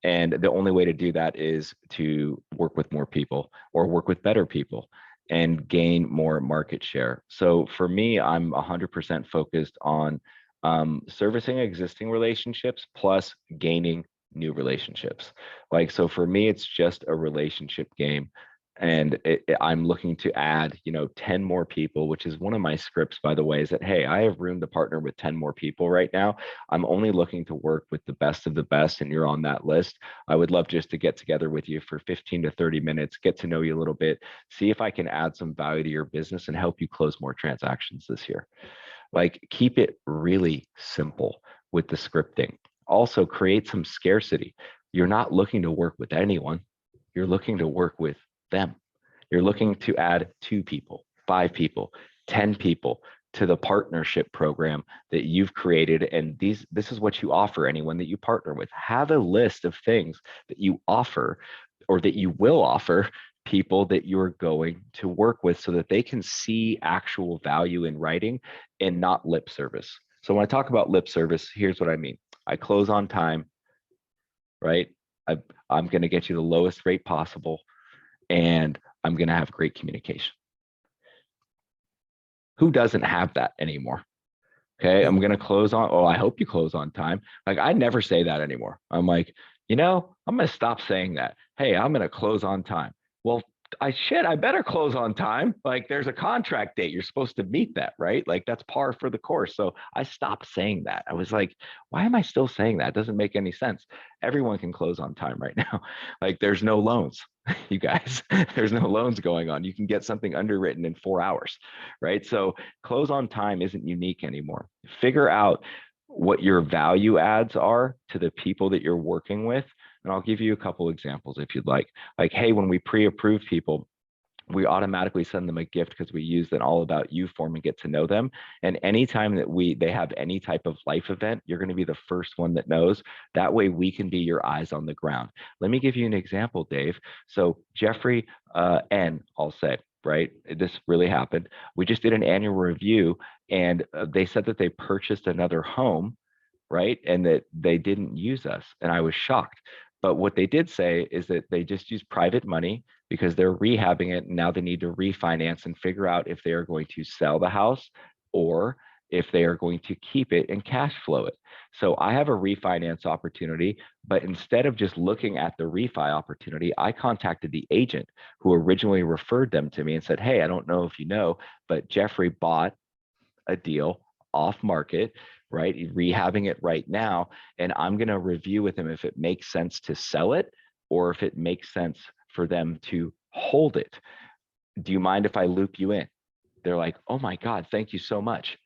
And the only way to do that is to work with more people or work with better people and gain more market share. So for me, I'm 100% focused on servicing existing relationships plus gaining new relationships. So for me, it's just a relationship game. And I'm looking to add, 10 more people, which is one of my scripts, by the way, is that, hey, I have room to partner with 10 more people right now. I'm only looking to work with the best of the best, and you're on that list. I would love just to get together with you for 15 to 30 minutes, get to know you a little bit, see if I can add some value to your business and help you close more transactions this year. Keep it really simple with the scripting. Also, create some scarcity. You're not looking to work with anyone. You're looking to work with them. You're looking to add 2 people, 5 people, 10 people to the partnership program that you've created. And this is what you offer anyone that you partner with. Have a list of things that you offer or that you will offer people that you're going to work with so that they can see actual value in writing and not lip service. So when I talk about lip service, here's what I mean. I close on time, right? I'm going to get you the lowest rate possible, and I'm going to have great communication. Who doesn't have that anymore? Okay, I'm going to close on, I hope you close on time. I never say that anymore. I'm like, I'm going to stop saying that. Hey, I'm going to close on time. Well, I better close on time. There's a contract date. You're supposed to meet that, right? That's par for the course. So I stopped saying that. I was like, why am I still saying that? It doesn't make any sense. Everyone can close on time right now. There's no loans, you guys. There's no loans going on. You can get something underwritten in 4 hours, right? So close on time isn't unique anymore. Figure out what your value adds are to the people that you're working with. And I'll give you a couple examples if you'd like. Hey, when we pre-approve people, we automatically send them a gift because we use an all about you form and get to know them. And anytime that they have any type of life event, you're going to be the first one that knows. That way we can be your eyes on the ground. Let me give you an example, Dave. So Jeffrey N, I'll say, right? This really happened. We just did an annual review and they said that they purchased another home, right? And that they didn't use us. And I was shocked. But what they did say is that they just used private money because they're rehabbing it. And now they need to refinance and figure out if they are going to sell the house or if they are going to keep it and cash flow it. So I have a refinance opportunity, but instead of just looking at the refi opportunity, I contacted the agent who originally referred them to me and said, hey, I don't know if you know, but Jeffrey bought a deal off market, right? Rehabbing it right now. And I'm going to review with him if it makes sense to sell it or if it makes sense for them to hold it. Do you mind if I loop you in? They're like, oh my God, thank you so much.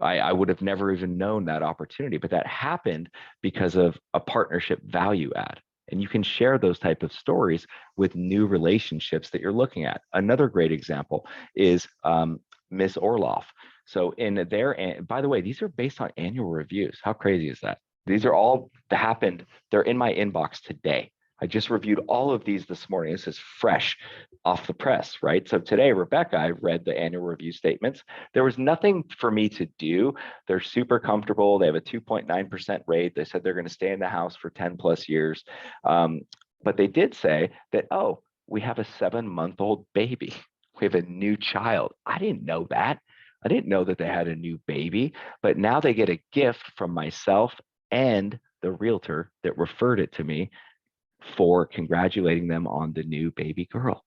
I would have never even known that opportunity, but that happened because of a partnership value add. And you can share those type of stories with new relationships that you're looking at. Another great example is Miss Orloff. So in their, by the way, these are based on annual reviews. How crazy is that? These are all happened. They're in my inbox today. I just reviewed all of these this morning. This is fresh off the press, right? So today, Rebecca, I read the annual review statements. There was nothing for me to do. They're super comfortable. They have a 2.9% rate. They said they're going to stay in the house for 10 plus years. But they did say that, oh, we have a 7-month-old baby. We have a new child. I didn't know that. I didn't know that they had a new baby, but now they get a gift from myself and the realtor that referred it to me for congratulating them on the new baby girl,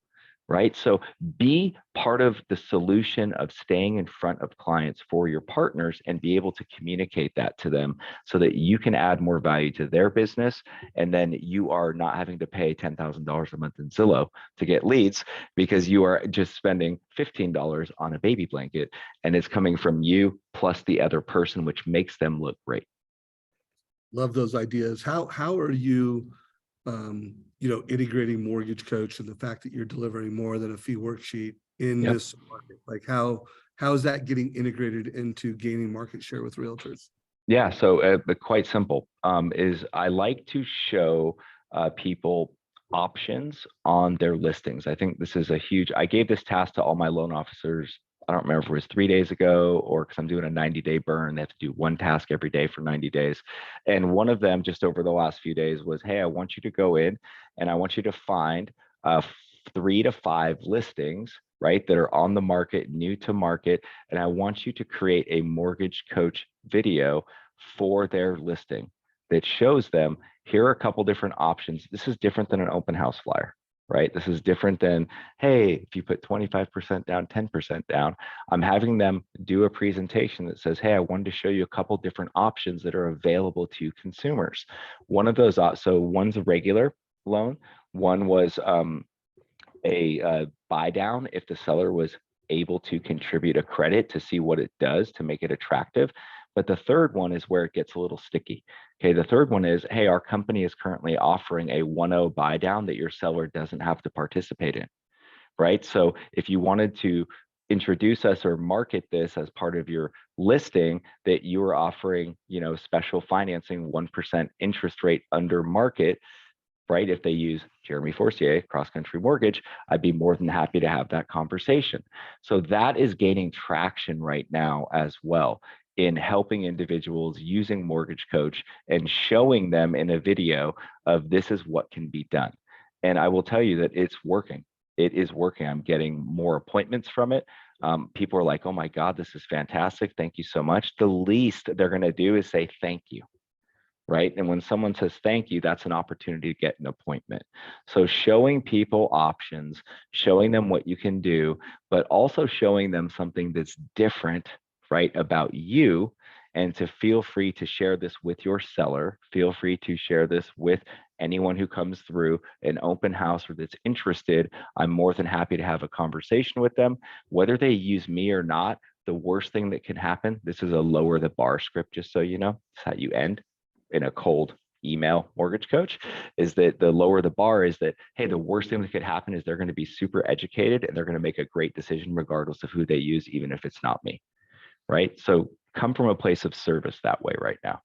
right? So be part of the solution of staying in front of clients for your partners and be able to communicate that to them so that you can add more value to their business. And then you are not having to pay $10,000 a month in Zillow to get leads because you are just spending $15 on a baby blanket and it's coming from you plus the other person, which makes them look great. Love those ideas. How are you, integrating Mortgage Coach and the fact that you're delivering more than a fee worksheet in this market? Like how is that getting integrated into gaining market share with realtors? Yeah, so quite simple is I like to show people options on their listings. I think this is a huge, I gave this task to all my loan officers. I don't remember if it was 3 days ago or because I'm doing a 90-day burn. They have to do one task every day for 90 days. And one of them just over the last few days was, hey, I want you to go in and I want you to find 3 to 5 listings, right, that are on the market, new to market. And I want you to create a Mortgage Coach video for their listing that shows them, here are a couple different options. This is different than an open house flyer, right? This is different than, hey, if you put 25% down, 10% down. I'm having them do a presentation that says, hey, I wanted to show you a couple different options that are available to consumers. One of those, so one's a regular loan. One was a buy down if the seller was able to contribute a credit to see what it does to make it attractive. But the third one is where it gets a little sticky. Okay, the third one is, hey, our company is currently offering a 1.0 buy down that your seller doesn't have to participate in, right? So if you wanted to introduce us or market this as part of your listing, that you are offering, special financing, 1% interest rate under market, right? If they use Jeremy Forcier, Cross Country Mortgage, I'd be more than happy to have that conversation. So that is gaining traction right now as well in helping individuals using Mortgage Coach and showing them in a video of this is what can be done. And I will tell you that it's working. It is working. I'm getting more appointments from it. People are like, oh my God, this is fantastic. Thank you so much. The least they're going to do is say thank you. Right? And when someone says thank you, that's an opportunity to get an appointment. So showing people options, showing them what you can do, but also showing them something that's different, right, about you, and to feel free to share this with your seller, feel free to share this with anyone who comes through an open house or that's interested. I'm more than happy to have a conversation with them, whether they use me or not. The worst thing that can happen, this is a lower the bar script, just so you know, it's how you end in a cold email Mortgage Coach, is that the lower the bar is that, hey, the worst thing that could happen is they're going to be super educated and they're going to make a great decision regardless of who they use, even if it's not me, right? So come from a place of service that way right now.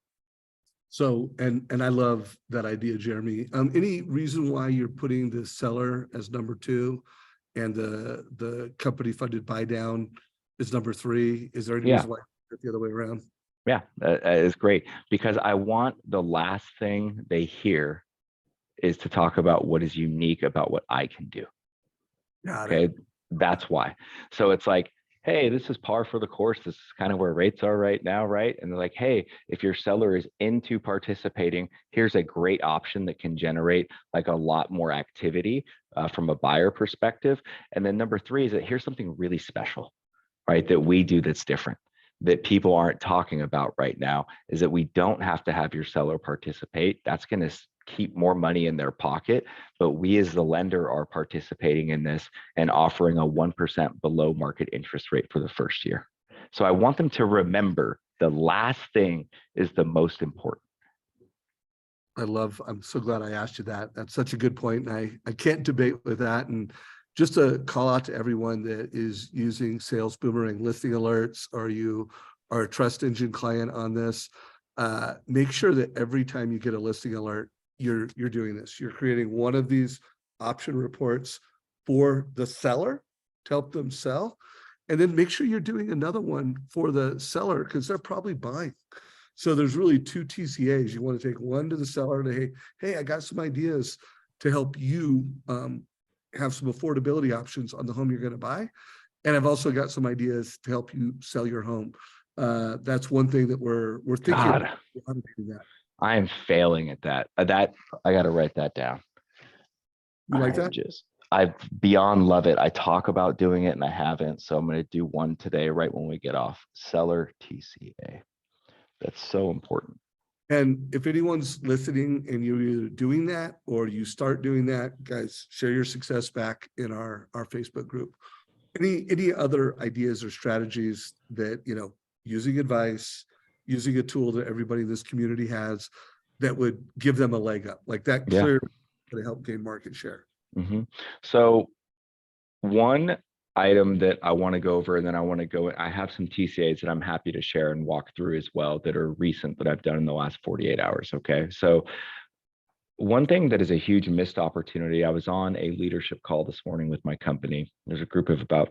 So, and I love that idea, Jeremy. Any reason why you're putting the seller as number 2 and the company funded buy down is number 3? Is there any reason why it's the other way around? Yeah, that is great, because I want the last thing they hear is to talk about what is unique about what I can do. Okay, that's why. So it's like, hey, this is par for the course. This is kind of where rates are right now, right? And they're like, hey, if your seller is into participating, here's a great option that can generate like a lot more activity from a buyer perspective. And then number 3 is that here's something really special, right, that we do that's different, that people aren't talking about right now, is that we don't have to have your seller participate. That's going to keep more money in their pocket, but we as the lender are participating in this and offering a 1% below market interest rate for the first year. So I want them to remember the last thing is the most important. I'm so glad I asked you that. That's such a good point. And I can't debate with that. And just a call out to everyone that is using Sales Boomerang listing alerts, or you are a Trust Engine client on this, make sure that every time you get a listing alert, you're doing this. You're creating one of these option reports for the seller to help them sell. And then make sure you're doing another one for the seller because they're probably buying. So there's really two TCAs. You want to take one to the seller to, hey, I got some ideas to help you have some affordability options on the home you're going to buy. And I've also got some ideas to help you sell your home. That's one thing that we're thinking God, about how to do that. I am failing at that. That I got to write that down. You like that? I beyond love it. I talk about doing it and I haven't. So I'm going to do one today, right when we get off. Seller TCA. That's so important. And if anyone's listening and you're either doing that or you start doing that, guys, share your success back in our Facebook group. Any other ideas or strategies that, using advice, using a tool that everybody in this community has that would give them a leg up, like that clearly to help gain market share? Mm-hmm. So one item that I want to go over, and then I have some TCAs that I'm happy to share and walk through as well that are recent that I've done in the last 48 hours. Okay. So one thing that is a huge missed opportunity, I was on a leadership call this morning with my company. There's a group of about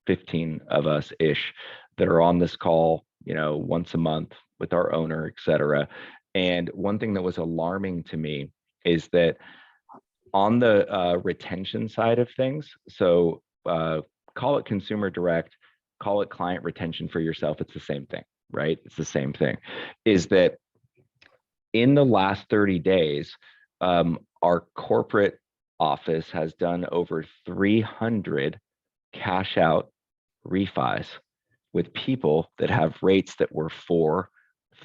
15 of us ish that are on this call, once a month with our owner, et cetera. And one thing that was alarming to me is that on the retention side of things, so call it consumer direct, call it client retention for yourself, it's the same thing, right? It's the same thing, is that in the last 30 days, our corporate office has done over 300 cash out refis with people that have rates that were 4,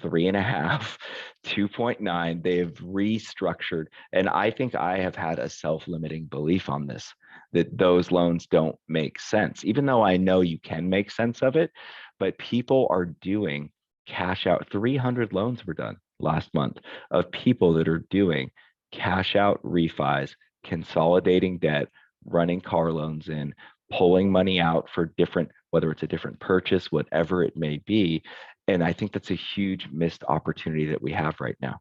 3.5, 2.9. They've restructured. And I think I have had a self-limiting belief on this, that those loans don't make sense, even though I know you can make sense of it. But people are doing cash out. 300 loans were done last month of people that are doing cash out refis, consolidating debt, running car loans in, pulling money out for different, whether it's a different purchase, whatever it may be. And I think that's a huge missed opportunity that we have right now,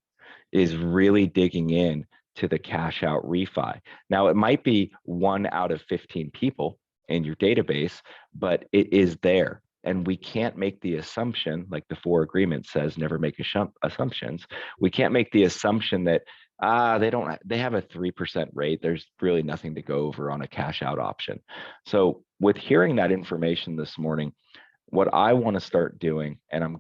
is really digging in to the cash out refi. Now, it might be 1 out of 15 people in your database, but it is there. And we can't make the assumption, like the 4 agreement says, never make assumptions. We can't make the assumption that they have a 3% rate. There's really nothing to go over on a cash out option. So with hearing that information this morning, what I want to start doing, and I'm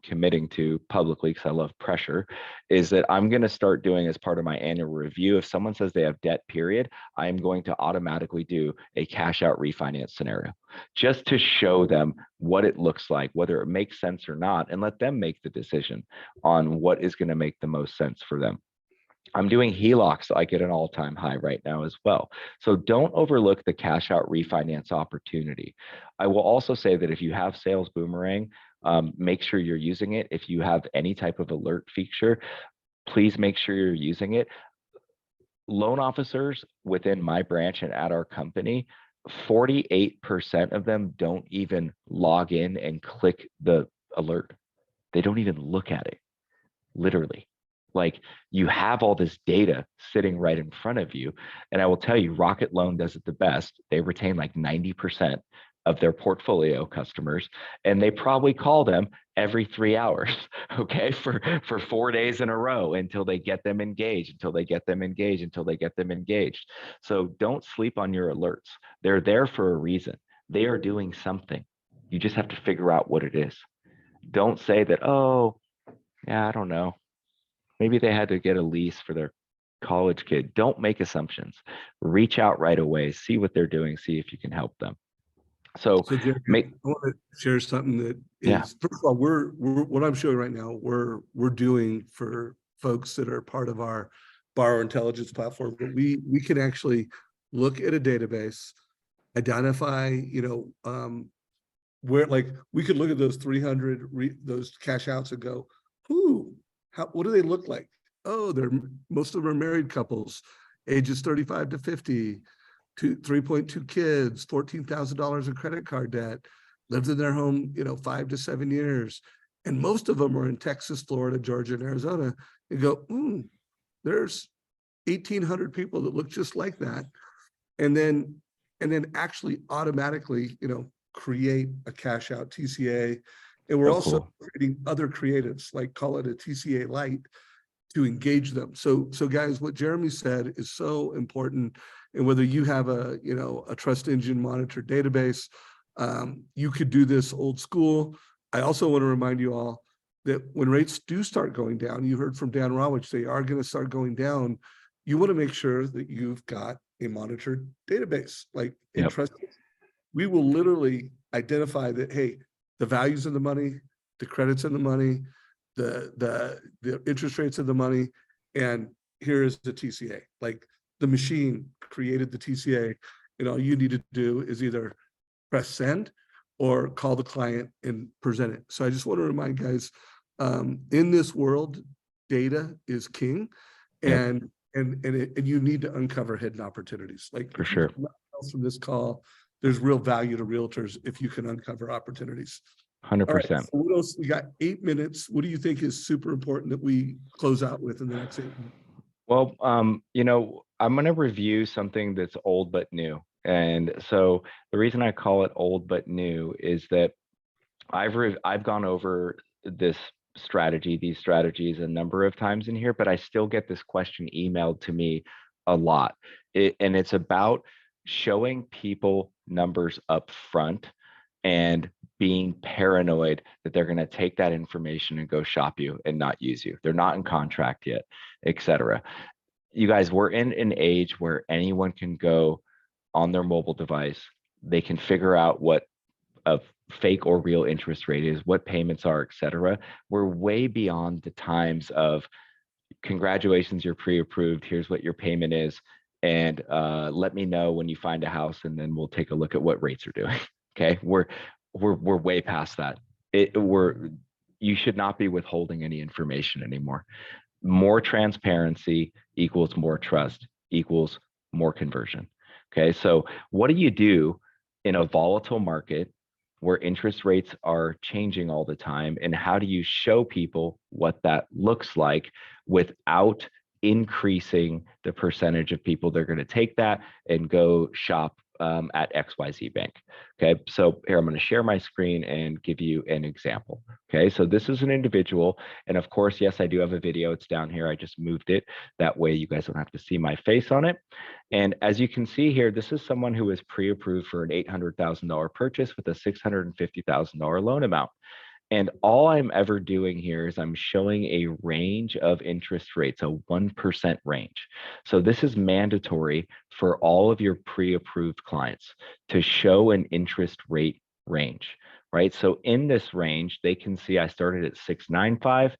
committing to publicly because I love pressure, is that I'm going to start doing as part of my annual review. If someone says they have debt, period, I am going to automatically do a cash out refinance scenario just to show them what it looks like, whether it makes sense or not, and let them make the decision on what is going to make the most sense for them. I'm doing HELOCs. I get an all-time high right now as well. So don't overlook the cash out refinance opportunity. I will also say that if you have Sales Boomerang, make sure you're using it. If you have any type of alert feature, please make sure you're using it. Loan officers within my branch and at our company, 48% of them don't even log in and click the alert. They don't even look at it, literally. Like, you have all this data sitting right in front of you. And I will tell you, Rocket Loan does it the best. They retain like 90% of their portfolio customers, and they probably call them every 3 hours, okay, for 4 days in a row until they get them engaged, until they get them engaged. So don't sleep on your alerts. They're there for a reason. They are doing something. You just have to figure out what it is. Don't say that, oh, yeah, I don't know. Maybe they had to get a lease for their college kid. Don't make assumptions. Reach out right away. See what they're doing. See if you can help them. So Jeremy, I want to share something that is, first of all, we're what I'm showing right now, we're doing for folks that are part of our borrower intelligence platform. But we can actually look at a database, identify, where, like, we could look at those 300 those cash outs and go, what do they look like? Oh, most of them are married couples, ages 35 to 50, 3.2 kids, $14,000 in credit card debt, lived in their home, 5 to 7 years. And most of them are in Texas, Florida, Georgia, and Arizona. You go, there's 1,800 people that look just like that. And then actually automatically, create a cash out TCA. And we're So also cool. creating other creatives, like call it a TCA Lite, to engage them. So guys, what Jeremy said is so important. And whether you have a trust engine monitor database, you could do this old school. I also want to remind you all that when rates do start going down, you heard from Dan Rawitch, they are going to start going down. You want to make sure that you've got a monitored database, like Yep. trust. We will literally identify that, hey, the values of the money, the credits in the money, the interest rates of the money, and here is the TCA. Like the machine created the TCA, and all you need to do is either press send or call the client and present it. So I just want to remind guys, in this world, data is king, Yep. and you need to uncover hidden opportunities. Like For if you sure. get nothing else from this call, there's real value to realtors if you can uncover opportunities. All right, 100%. so what else? We got 8 minutes. What do you think is super important that we close out with in the next 8 minutes? Well, I'm going to review something that's old but new. And so the reason I call it old but new is that I've gone over these strategies a number of times in here, but I still get this question emailed to me a lot. And it's about showing people numbers up front and being paranoid that they're going to take that information and go shop you and not use you. They're not in contract yet, etc. You guys, we're in an age where anyone can go on their mobile device. They can figure out what a fake or real interest rate is, what payments are, etc. We're way beyond the times of congratulations, you're pre-approved. Here's what your payment is, and let me know when you find a house, and then we'll take a look at what rates are doing. Okay, we're way past that. You should not be withholding any information anymore. More transparency equals more trust equals more conversion. Okay, so what do you do in a volatile market where interest rates are changing all the time, and how do you show people what that looks like without increasing the percentage of people that are going to take that and go shop at XYZ Bank? Okay, so here I'm going to share my screen and give you an example. Okay, so this is an individual, and of course, yes, I do have a video. It's down here. I just moved it. That way you guys don't have to see my face on it. And as you can see here, this is someone who is pre-approved for an $800,000 purchase with a $650,000 loan amount. And all I'm ever doing here is I'm showing a range of interest rates, a 1% range. So this is mandatory for all of your pre-approved clients to show an interest rate range, right? So in this range, they can see I started at 6.95,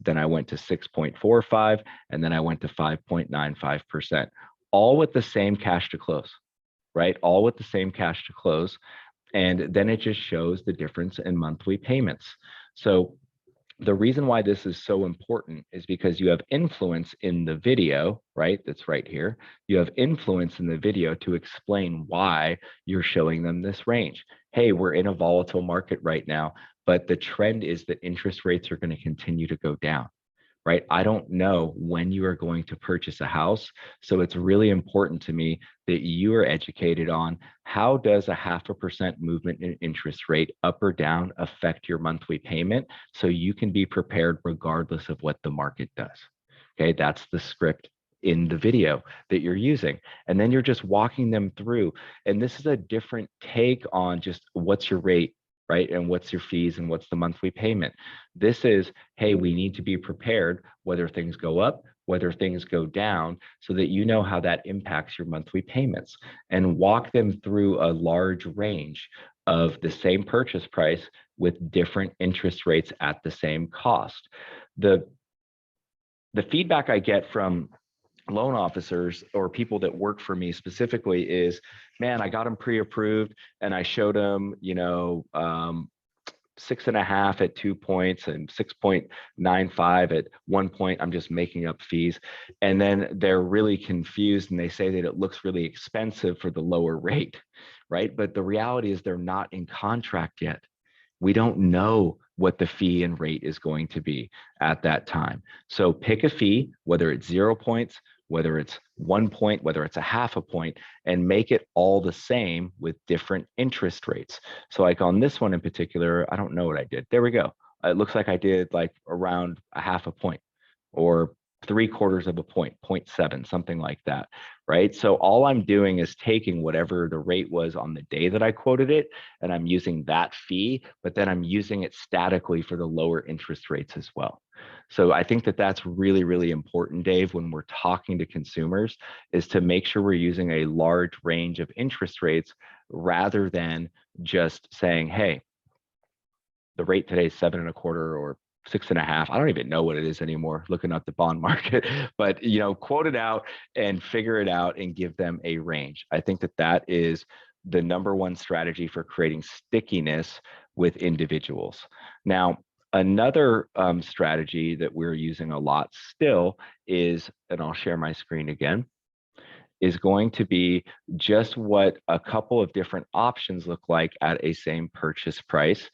then I went to 6.45, and then I went to 5.95%, all with the same cash to close, right? All with the same cash to close. And then it just shows the difference in monthly payments. So the reason why this is so important is because you have influence in the video, right? That's right here. You have influence in the video to explain why you're showing them this range. Hey, we're in a volatile market right now, but the trend is that interest rates are going to continue to go down. Right? I don't know when you are going to purchase a house. So it's really important to me that you are educated on how does a 0.5% movement in interest rate up or down affect your monthly payment, so you can be prepared regardless of what the market does. Okay, that's the script in the video that you're using. And then you're just walking them through. And this is a different take on just what's your rate, right? And what's your fees and what's the monthly payment? This is, hey, we need to be prepared whether things go up, whether things go down, so that you know how that impacts your monthly payments, and walk them through a large range of the same purchase price with different interest rates at the same cost. The feedback I get from loan officers or people that work for me specifically is, man, I got them pre-approved and I showed them, 6.5 at 2 points and 6.95 at 1 point. I'm just making up fees. And then they're really confused and they say that it looks really expensive for the lower rate, right? But the reality is they're not in contract yet. We don't know what the fee and rate is going to be at that time. So pick a fee, whether it's 0 points, whether it's 1 point, whether it's a half a point, and make it all the same with different interest rates. So like on this one in particular, I don't know what I did. There we go. It looks like I did like around a half a point or 3/4 of a point, 0.7, something like that, right? So all I'm doing is taking whatever the rate was on the day that I quoted it, and I'm using that fee, but then I'm using it statically for the lower interest rates as well. So I think that that's really, really important, Dave, when we're talking to consumers, is to make sure we're using a large range of interest rates rather than just saying, hey, the rate today is 7.25 or 6.5. I don't even know what it is anymore, looking at the bond market, but quote it out and figure it out and give them a range. I think that that is the #1 strategy for creating stickiness with individuals. Now, another strategy that we're using a lot still is, and I'll share my screen again, is going to be just what a couple of different options look like at a same purchase price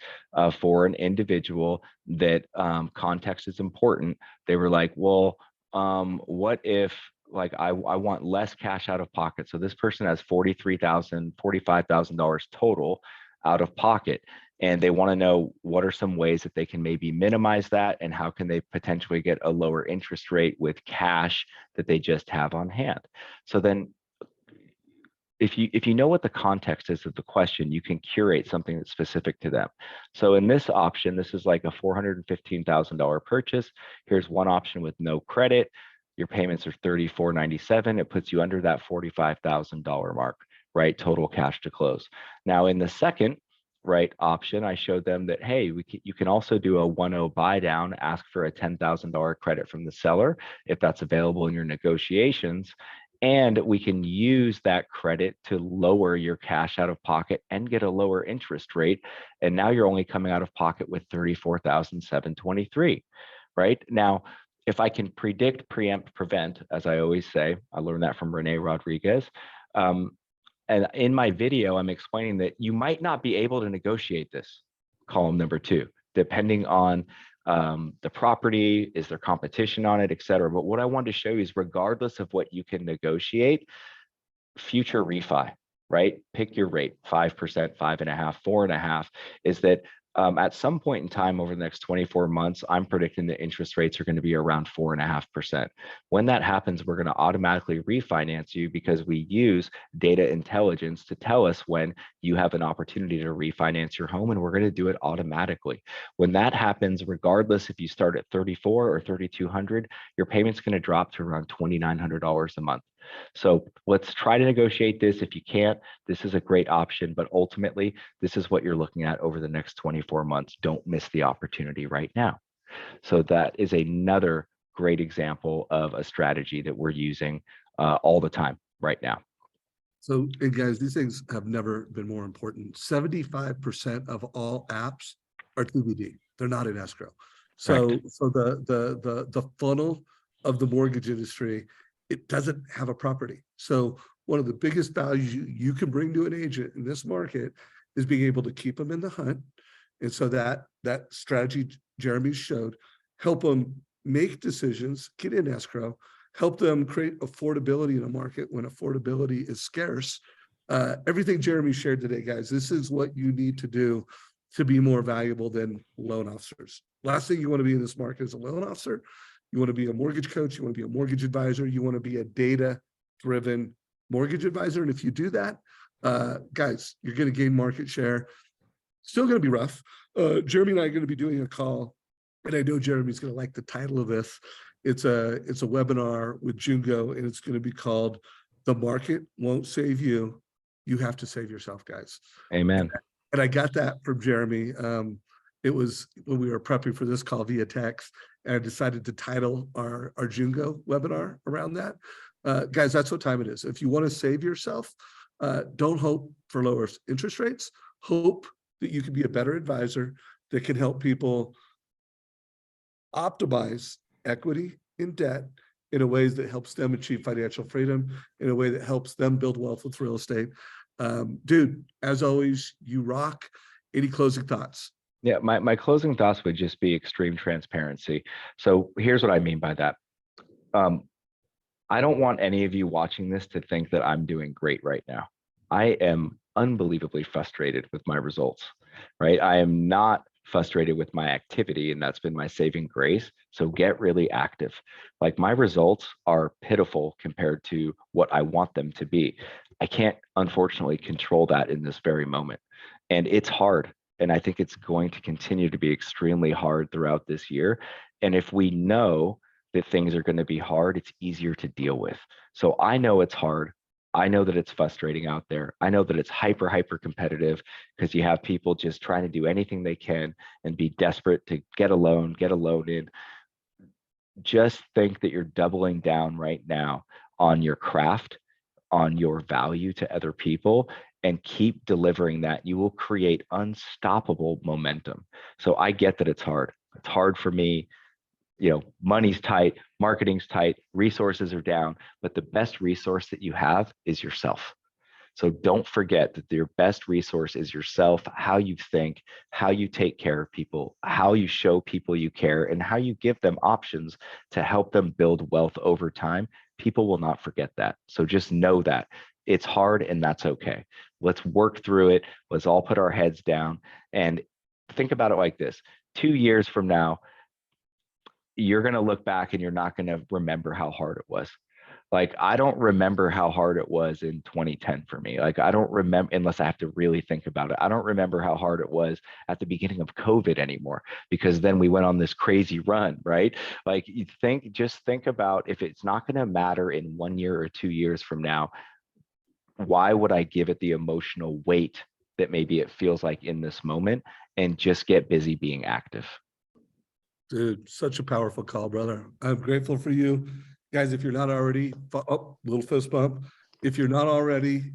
for an individual that context is important. They were like, well, what if like I want less cash out of pocket? So this person has $43,000, $45,000 total out of pocket. And they want to know what are some ways that they can maybe minimize that and how can they potentially get a lower interest rate with cash that they just have on hand. So then if you know what the context is of the question, you can curate something that's specific to them. So in this option, this is like a $415,000 purchase. Here's one option with no credit. Your payments are $34.97. It puts you under that $45,000 mark, right? Total cash to close. Now in the second, right, option, I showed them that, hey, you can also do a 1.0 buy down, ask for a $10,000 credit from the seller if that's available in your negotiations. And we can use that credit to lower your cash out of pocket and get a lower interest rate. And now you're only coming out of pocket with $34,723, right? Now, if I can predict, preempt, prevent, as I always say, I learned that from Renee Rodriguez. And in my video, I'm explaining that you might not be able to negotiate this, column number 2, depending on the property, is there competition on it, et cetera. But what I wanted to show you is regardless of what you can negotiate, future refi, right? Pick your rate, 5%, 5.5%, 4.5%, is that at some point in time over the next 24 months, I'm predicting the interest rates are going to be around 4.5%. When that happens, we're going to automatically refinance you because we use data intelligence to tell us when you have an opportunity to refinance your home, and we're going to do it automatically. When that happens, regardless if you start at $34,000 or $3,200, your payment's going to drop to around $2,900 a month. So let's try to negotiate this. If you can't, this is a great option, but ultimately this is what you're looking at over the next 24 months. Don't miss the opportunity right now. So that is another great example of a strategy that we're using all the time right now. So, and guys, these things have never been more important. 75% of all apps are TBD. They're not in escrow. So, Correct. so the funnel of the mortgage industry, it doesn't have a property. So one of the biggest values you can bring to an agent in this market is being able to keep them in the hunt. And so that strategy Jeremy showed, help them make decisions, get in escrow, help them create affordability in a market when affordability is scarce. Everything Jeremy shared today, guys, this is what you need to do to be more valuable than loan officers. Last thing you want to be in this market is a loan officer. You want to be a mortgage coach. You want to be a mortgage advisor. You want to be a data-driven mortgage advisor. And if you do that, guys, you're going to gain market share. Still going to be rough. Jeremy and I are going to be doing a call, and I know Jeremy's going to like the title of this. It's a webinar with Jungo, and it's going to be called "The Market Won't Save You. You Have to Save Yourself," guys. Amen. And I got that from Jeremy. It was when we were prepping for this call via text, and I decided to title our Jungo webinar around that. Guys, that's what time it is. If you want to save yourself, don't hope for lower interest rates. Hope that you can be a better advisor that can help people optimize equity in debt in a ways that helps them achieve financial freedom, in a way that helps them build wealth with real estate. Dude, as always, you rock. Any closing thoughts? Yeah, my closing thoughts would just be extreme transparency. So here's what I mean by that. I don't want any of you watching this to think that I'm doing great right now. I am unbelievably frustrated with my results, right? I am not frustrated with my activity, and that's been my saving grace. So get really active. Like, my results are pitiful compared to what I want them to be. I can't, unfortunately, control that in this very moment. And it's hard. And I think it's going to continue to be extremely hard throughout this year. And if we know that things are going to be hard, it's easier to deal with. So I know it's hard. I know that it's frustrating out there. I know that it's hyper competitive because you have people just trying to do anything they can and be desperate to get a loan in. Just think that you're doubling down right now on your craft, on your value to other people, and keep delivering that. You will create unstoppable momentum. So I get that it's hard. It's hard for me. You know, money's tight, marketing's tight, resources are down, but the best resource that you have is yourself. So don't forget that your best resource is yourself, how you think, how you take care of people, how you show people you care, and how you give them options to help them build wealth over time. People will not forget that. So just know that it's hard, and that's okay. Let's work through it. Let's all put our heads down and think about it like this. 2 years from now, you're going to look back and you're not going to remember how hard it was. Like, I don't remember how hard it was in 2010 for me. Like, I don't remember, unless I have to really think about it. I don't remember how hard it was at the beginning of COVID anymore, because then we went on this crazy run, right? Like, just think about, if it's not going to matter in 1 year or 2 years from now, why would I give it the emotional weight that maybe it feels like in this moment, and just get busy being active? Dude, such a powerful call, brother. I'm grateful for you. Guys, if you're not already, little fist bump. If you're not already,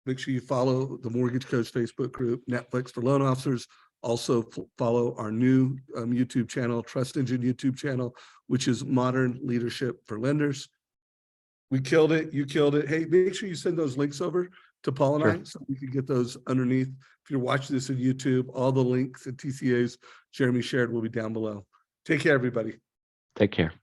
make sure you follow the Mortgage Coach Facebook group, Netflix for loan officers. Also follow our new YouTube channel, Trust Engine YouTube channel, which is Modern Leadership for Lenders. We killed it. You killed it. Hey, make sure you send those links over to Paul and I, so we can get those underneath. If you're watching this on YouTube, all the links and TCAs Jeremy shared will be down below. Take care, everybody. Take care.